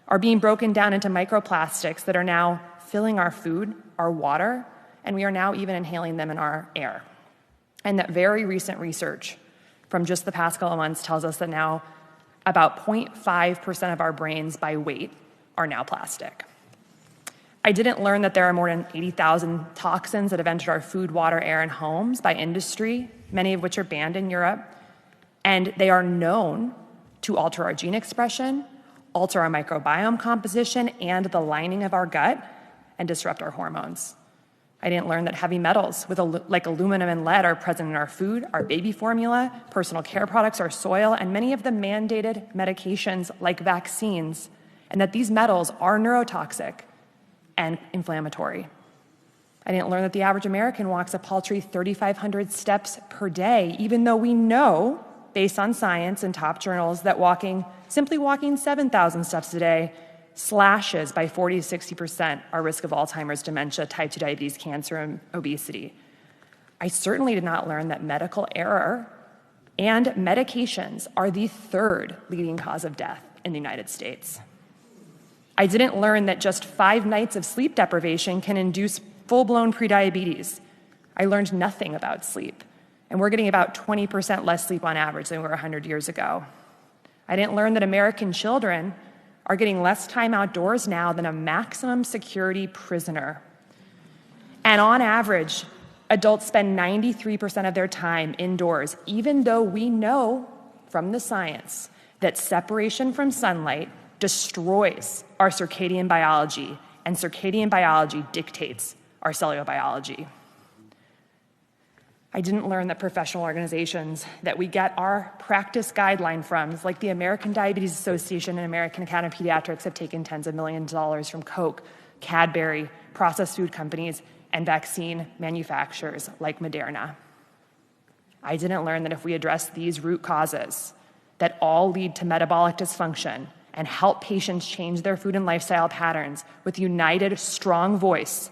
are being broken down into microplastics that are now filling our food, our water, and we are now even inhaling them in our air. And that very recent research from just the past couple of months tells us that now about 0.5% of our brains by weight are now plastic. I didn't learn that there are more than 80,000 toxins that have entered our food, water, air, and homes by industry, many of which are banned in Europe, and they are known to alter our gene expression, alter our microbiome composition and the lining of our gut, and disrupt our hormones. I didn't learn that heavy metals like aluminum and lead are present in our food, our baby formula, personal care products, our soil, and many of the mandated medications like vaccines, and that these metals are neurotoxic and inflammatory. I didn't learn that the average American walks a paltry 3,500 steps per day, even though we know, based on science and top journals, that simply walking 7,000 steps a day slashes by 40 to 60% our risk of Alzheimer's, dementia, type 2 diabetes, cancer, and obesity. I certainly did not learn that medical error and medications are the 3rd leading cause of death in the United States. I didn't learn that just 5 nights of sleep deprivation can induce full-blown prediabetes. I learned nothing about sleep, and we're getting about 20% less sleep on average than we were 100 years ago. I didn't learn that American children are getting less time outdoors now than a maximum security prisoner. And on average, Adults spend 93% of their time indoors, even though we know from the science that separation from sunlight destroys our circadian biology, and circadian biology dictates our cellular biology. I didn't learn that professional organizations that we get our practice guideline from, like the American Diabetes Association and American Academy of Pediatrics, have taken tens of millions of dollars from Coke, Cadbury, processed food companies, and vaccine manufacturers like Moderna. I didn't learn that if we address these root causes that all lead to metabolic dysfunction and help patients change their food and lifestyle patterns with united, strong voice,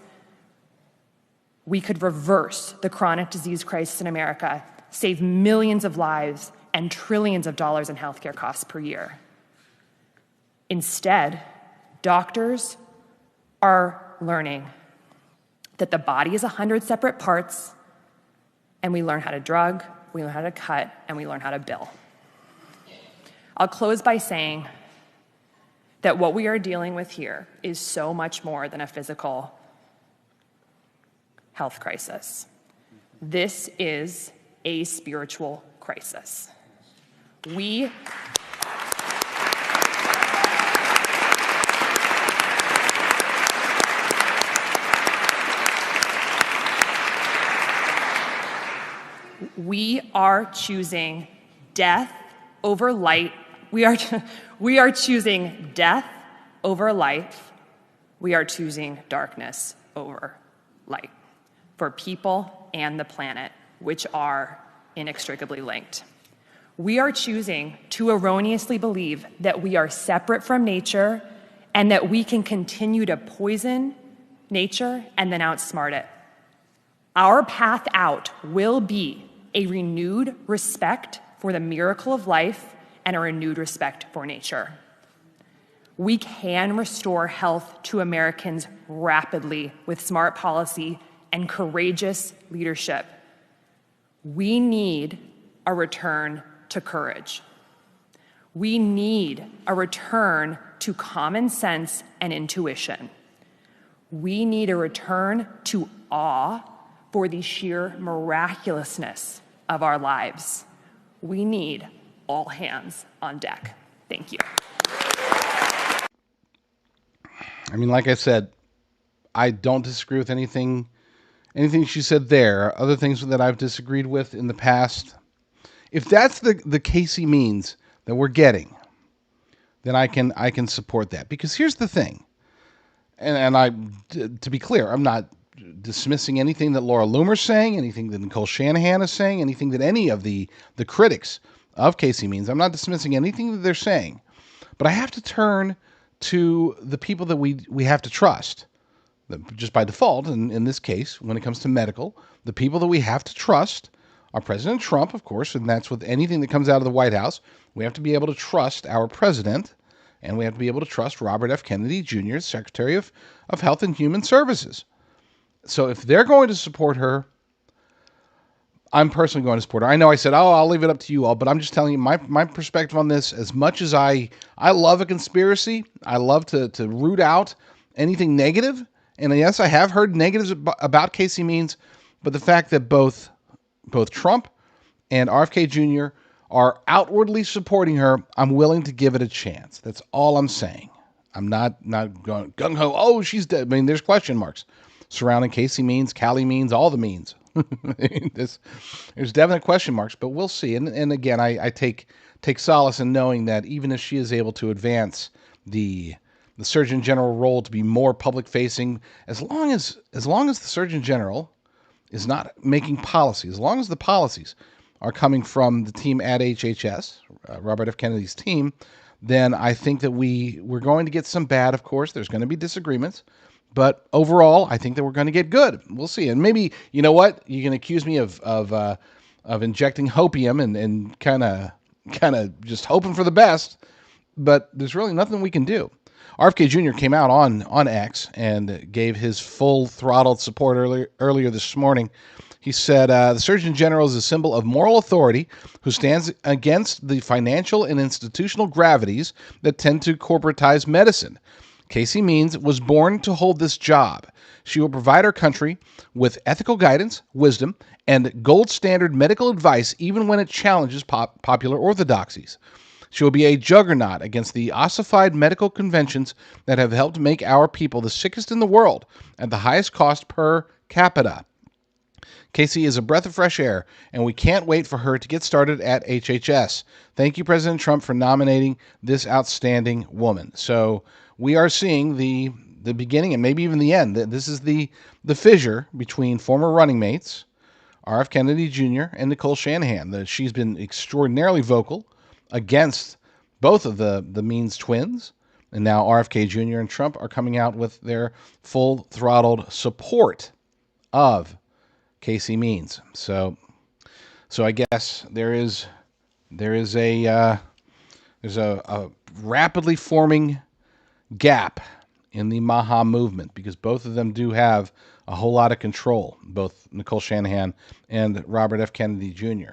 we could reverse the chronic disease crisis in America, save millions of lives and trillions of dollars in healthcare costs per year. Instead, doctors are learning that the body is 100 separate parts, and we learn how to drug, we learn how to cut, and we learn how to bill. I'll close by saying that what we are dealing with here is so much more than a physical health crisis. This is a spiritual crisis. We are choosing death over light. We are choosing death over life. We are choosing darkness over light for people and the planet, which are inextricably linked. We are choosing to erroneously believe that we are separate from nature and that we can continue to poison nature and then outsmart it. Our path out will be a renewed respect for the miracle of life and a renewed respect for nature. We can restore health to Americans rapidly with smart policy and courageous leadership. We need a return to courage. We need a return to common sense and intuition. We need a return to awe for the sheer miraculousness of our lives. We need all hands on deck. Thank you. I mean, like I said, I don't disagree with anything she said there. Other things that I've disagreed with in the past. If that's the Casey means that we're getting, then I can support that. Because here's the thing, and to be clear, I'm not dismissing anything that Laura Loomer's saying, anything that Nicole Shanahan is saying, anything that any of the critics of Casey means. I'm not dismissing anything that they're saying, but I have to turn to the people that we have to trust, just by default. And in this case, when it comes to medical, the people that we have to trust are President Trump, of course, and that's with anything that comes out of the White House. We have to be able to trust our president, and we have to be able to trust Robert F. Kennedy Jr., Secretary of Health and Human Services. So if they're going to support her, I'm personally going to support her. I know I said, I'll leave it up to you all, but I'm just telling you my perspective on this. As much as I love a conspiracy, I love to root out anything negative. And yes, I have heard negatives about Casey Means, but the fact that both Trump and RFK Jr. are outwardly supporting her, I'm willing to give it a chance. That's all I'm saying. I'm not going gung-ho, oh, she's dead. I mean, there's question marks surrounding Casey Means, Callie Means, all the means. There's definite question marks, but we'll see. And again, I take solace in knowing that even if she is able to advance the Surgeon General role to be more public facing, as long as the Surgeon General is not making policy, as long as the policies are coming from the team at HHS, Robert F. Kennedy's team, then I think that we're going to get some bad, of course. There's going to be disagreements. But overall, I think that we're going to get good. We'll see. And maybe, you know what? You can accuse me of injecting hopium and kind of just hoping for the best. But there's really nothing we can do. RFK Jr. came out on X and gave his full throttled support earlier this morning. He said, the Surgeon General is a symbol of moral authority who stands against the financial and institutional gravities that tend to corporatize medicine. Casey Means was born to hold this job. She will provide our country with ethical guidance, wisdom, and gold standard medical advice even when it challenges popular orthodoxies. She will be a juggernaut against the ossified medical conventions that have helped make our people the sickest in the world at the highest cost per capita. Casey is a breath of fresh air, and we can't wait for her to get started at HHS. Thank you, President Trump, for nominating this outstanding woman. So we are seeing the beginning and maybe even the end. This is the fissure between former running mates, R.F. Kennedy Jr. and Nicole Shanahan. She's been extraordinarily vocal against both of the Means twins, and now RFK Jr. and Trump are coming out with their full-throttled support of Casey Means. So I guess there's a rapidly forming gap in the Maha movement because both of them do have a whole lot of control, both Nicole Shanahan and Robert F. Kennedy Jr.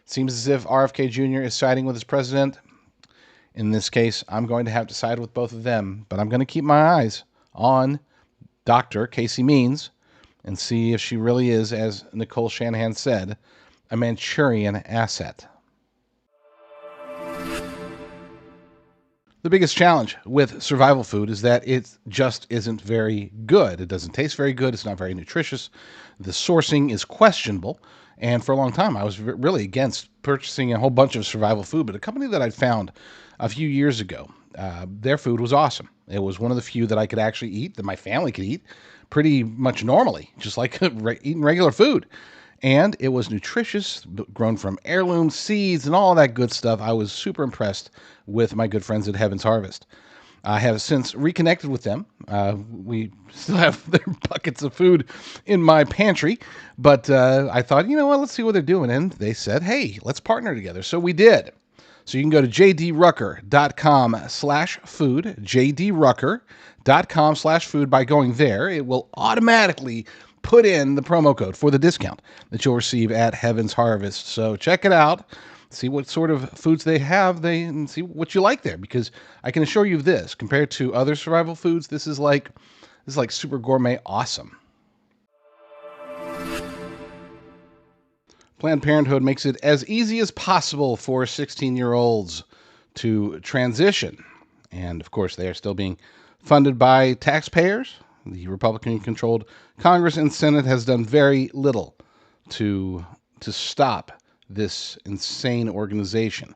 Seems as if RFK Jr. is siding with his president. In this case, I'm going to have to side with both of them, but I'm going to keep my eyes on Dr. Casey Means and see if she really is, as Nicole Shanahan said, a Manchurian asset. The biggest challenge with survival food is that it just isn't very good. It doesn't taste very good. It's not very nutritious. The sourcing is questionable. And for a long time, I was really against purchasing a whole bunch of survival food. But a company that I found a few years ago, their food was awesome. It was one of the few that I could actually eat, that my family could eat pretty much normally, just like eating regular food. And it was nutritious, grown from heirloom seeds and all that good stuff. I was super impressed with my good friends at Heaven's Harvest. I have since reconnected with them. We still have their buckets of food in my pantry, but I thought, you know what, let's see what they're doing. And they said, hey, let's partner together. So we did. So you can go to jdrucker.com/food, jdrucker.com/food. By going there, it will automatically put in the promo code for the discount that you'll receive at Heaven's Harvest. So check it out. See what sort of foods they have, and see what you like there. Because I can assure you this, compared to other survival foods, this is like super gourmet awesome. Planned Parenthood makes it as easy as possible for 16-year-olds to transition. And of course, they are still being funded by taxpayers. The Republican-controlled Congress and Senate has done very little to stop this insane organization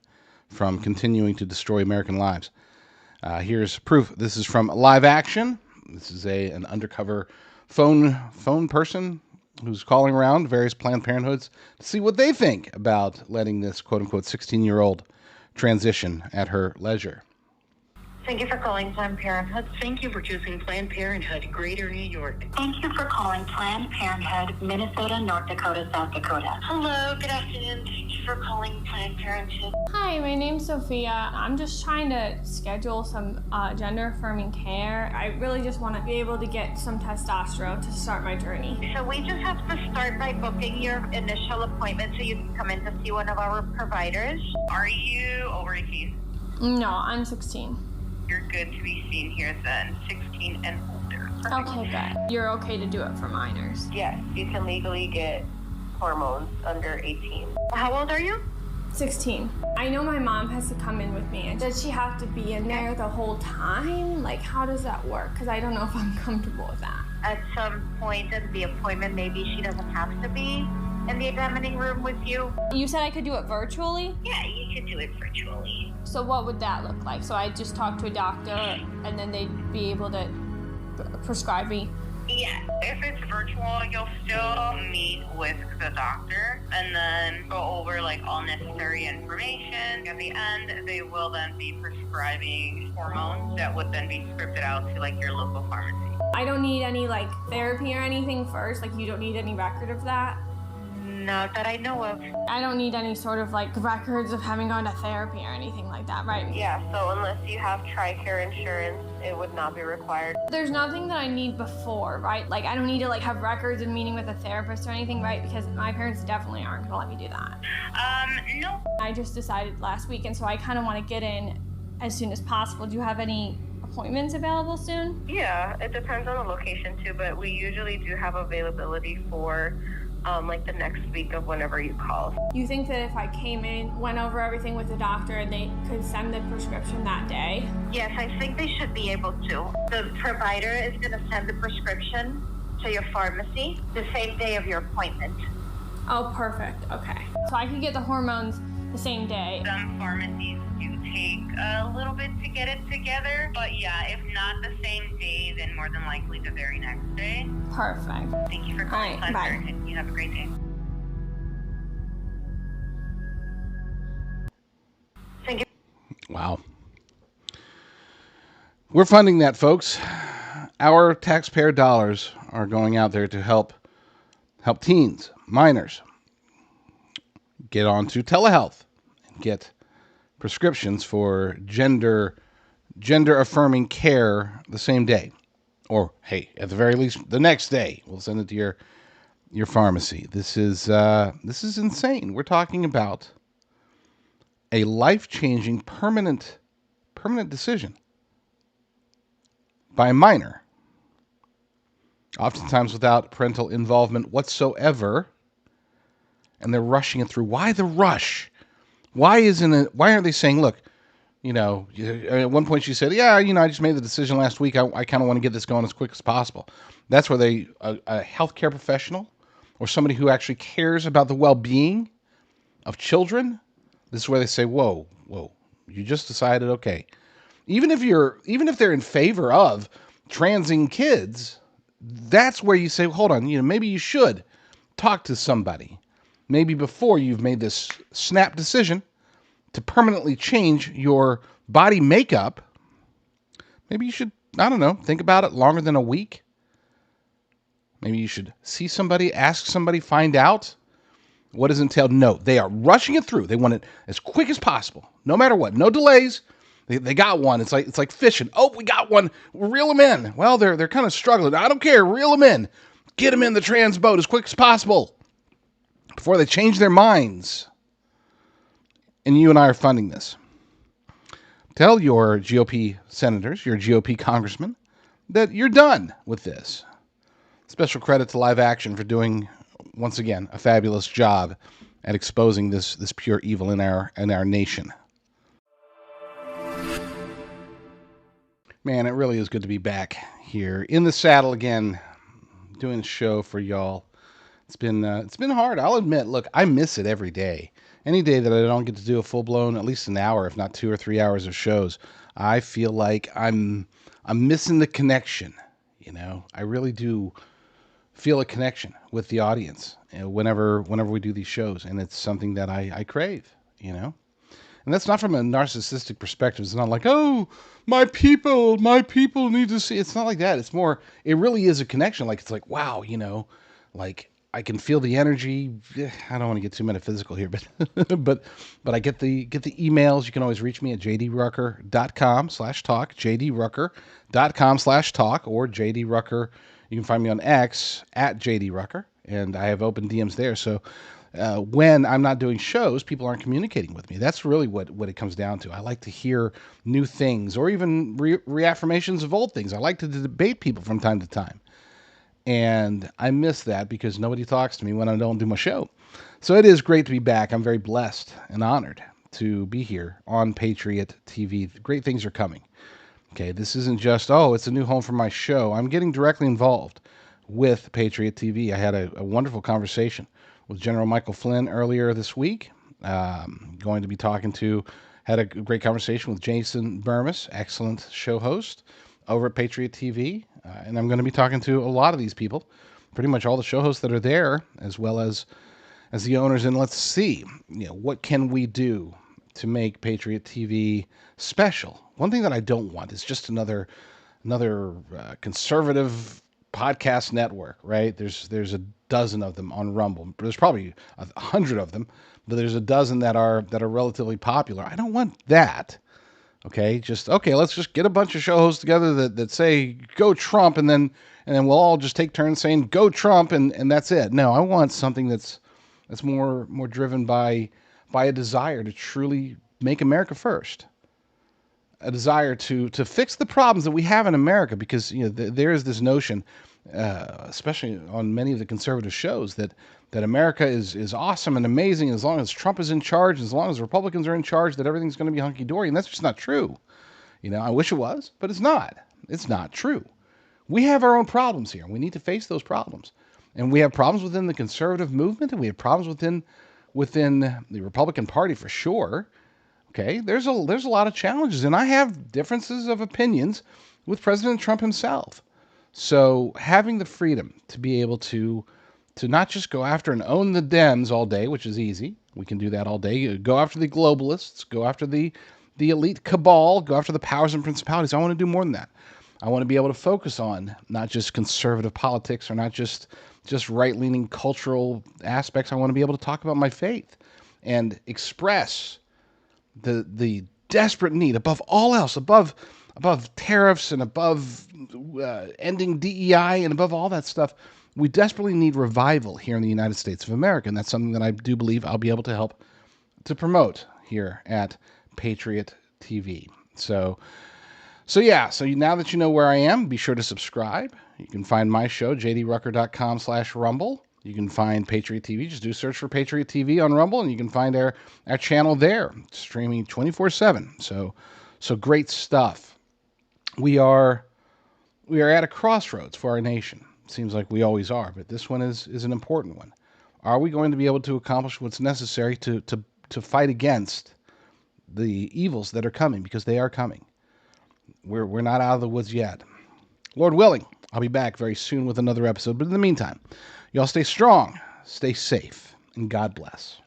from continuing to destroy American lives. Here's proof. This is from Live Action. This is an undercover phone person who's calling around various Planned Parenthoods to see what they think about letting this quote-unquote 16-year-old transition at her leisure. Thank you for calling Planned Parenthood. Thank you for choosing Planned Parenthood, Greater New York. Thank you for calling Planned Parenthood, Minnesota, North Dakota, South Dakota. Hello, good afternoon. Thank you for calling Planned Parenthood. Hi, my name's Sophia. I'm just trying to schedule some gender-affirming care. I really just want to be able to get some testosterone to start my journey. So we just have to start by booking your initial appointment so you can come in to see one of our providers. Are you over 18? No, I'm 16. You're good to be seen here then, 16 and older. Perfect. Okay, good. You're okay to do it for minors? Yes, you can legally get hormones under 18. How old are you? 16. I know my mom has to come in with me. Does she have to be in there the whole time? Like, how does that work? Because I don't know if I'm comfortable with that. At some point in the appointment, maybe she doesn't have to be in the examining room with you. You said I could do it virtually? Yeah, you could do it virtually. So what would that look like? So I just talk to a doctor and then they'd be able to prescribe me? Yeah, if it's virtual, you'll still meet with the doctor and then go over like all necessary information. At the end, they will then be prescribing hormones that would then be scripted out to like your local pharmacy. I don't need any like therapy or anything first? Like you don't need any record of that? Not that I know of. I don't need any sort of like records of having gone to therapy or anything like that, right? Yeah, so unless you have TRICARE insurance, it would not be required. There's nothing that I need before, right? Like I don't need to like have records and meeting with a therapist or anything, right? Because my parents definitely aren't gonna let me do that. No. I just decided last week, and so I kind of want to get in as soon as possible. Do you have any appointments available soon? Yeah, it depends on the location too, but we usually do have availability for like the next week of whenever you call. You think that if I came in, went over everything with the doctor, they could send the prescription that day? Yes, I think they should be able to. The provider is going to send the prescription to your pharmacy the same day of your appointment. Oh, perfect. Okay. So I could get the hormones the same day. Some pharmacies do take a little bit to get it together, but yeah, if not the same day, then more than likely the very next day. Perfect. Thank you for calling. All right, bye. Parenthood. You have a great day. Thank you. Wow. We're funding that, folks. Our taxpayer dollars are going out there to help teens, minors, get onto telehealth and get prescriptions for gender affirming care the same day. Or, hey, at the very least, the next day. We'll send it to your pharmacy. This is insane. We're talking about a life-changing, permanent decision by a minor, oftentimes without parental involvement whatsoever, and they're rushing it through. Why the rush? Why aren't they saying, look, at one point she said, yeah, I just made the decision last week. I kind of want to get this going as quick as possible. That's where a healthcare professional or somebody who actually cares about the well-being of children, this is where they say, whoa, you just decided, okay. Even if they're in favor of transing kids, that's where you say, hold on, maybe you should talk to somebody. Maybe before you've made this snap decision to permanently change your body makeup, maybe you should, I don't know, think about it longer than a week. Maybe you should see somebody, ask somebody, find out what is entailed. No, they are rushing it through. They want it as quick as possible, no matter what. No delays. They got one. It's like fishing. Oh, we got one. Reel them in. Well, they're kind of struggling. I don't care. Reel them in. Get them in the trans boat as quick as possible before they change their minds. And you and I are funding this. Tell your GOP senators, your GOP congressmen, that you're done with this. Special credit to Live Action for doing, once again, a fabulous job at exposing this pure evil in our nation. Man, it really is good to be back here in the saddle again, doing a show for y'all. It's been hard. I'll admit. Look, I miss it every day. Any day that I don't get to do a full blown, at least an hour, if not 2 or 3 hours of shows, I feel like I'm missing the connection. I really do feel a connection with the audience whenever we do these shows, and it's something that I crave. And that's not from a narcissistic perspective. It's not like, oh, my people need to see. It's not like that. It's more, it really is a connection. Like, it's like, wow, like I can feel the energy. I don't want to get too metaphysical here, but I get the emails. You can always reach me at jdrucker.com/talk, jdrucker.com/talk, or JD Rucker. You can find me on X at JD Rucker, and I have open DMs there. So when I'm not doing shows, people aren't communicating with me. That's really what it comes down to. I like to hear new things or even reaffirmations of old things. I like to debate people from time to time. And I miss that because nobody talks to me when I don't do my show. So it is great to be back. I'm very blessed and honored to be here on Patriot TV. Great things are coming. Okay, this isn't just, it's a new home for my show. I'm getting directly involved with Patriot TV. I had a wonderful conversation with General Michael Flynn earlier this week. Going to be had a great conversation with Jason Burmis, excellent show host over at Patriot TV. And I'm going to be talking to a lot of these people, pretty much all the show hosts that are there, as well as the owners. And let's see, what can we do to make Patriot TV special? One thing that I don't want is just another conservative podcast network, right? There's a dozen of them on Rumble. There's probably 100 of them, but there's a dozen that are relatively popular. I don't want that. Okay, let's just get a bunch of show hosts together that say go Trump, and then we'll all just take turns saying go Trump, and that's it. No, I want something that's more driven by a desire to truly make America first. a desire to fix the problems that we have in America, because there is this notion, especially on many of the conservative shows, that America is awesome and amazing as long as Trump is in charge, as long as Republicans are in charge, that everything's going to be hunky dory, and that's just not true. I wish it was, but it's not. It's not true. We have our own problems here, and we need to face those problems. And we have problems within the conservative movement, and we have problems within the Republican Party for sure. Okay, there's a lot of challenges, and I have differences of opinions with President Trump himself. So having the freedom to be able to not just go after and own the Dems all day, which is easy. We can do that all day. Go after the globalists, go after the elite cabal, go after the powers and principalities. I want to do more than that. I want to be able to focus on not just conservative politics or not just right-leaning cultural aspects. I want to be able to talk about my faith and express the desperate need, above all else, above tariffs and above ending DEI and above all that stuff. We desperately need revival here in the United States of America, and that's something that I do believe I'll be able to help to promote here at Patriot TV. So now that you know where I am, be sure to subscribe. You can find my show, jdrucker.com/rumble. You can find Patriot TV. Just do search for Patriot TV on Rumble, and you can find our channel there, streaming 24/7. So great stuff. We are at a crossroads for our nation. Seems like we always are, but this one is an important one. Are we going to be able to accomplish what's necessary to fight against the evils that are coming? Because they are coming. We're not out of the woods yet. Lord willing, I'll be back very soon with another episode. But in the meantime, y'all stay strong, stay safe, and God bless.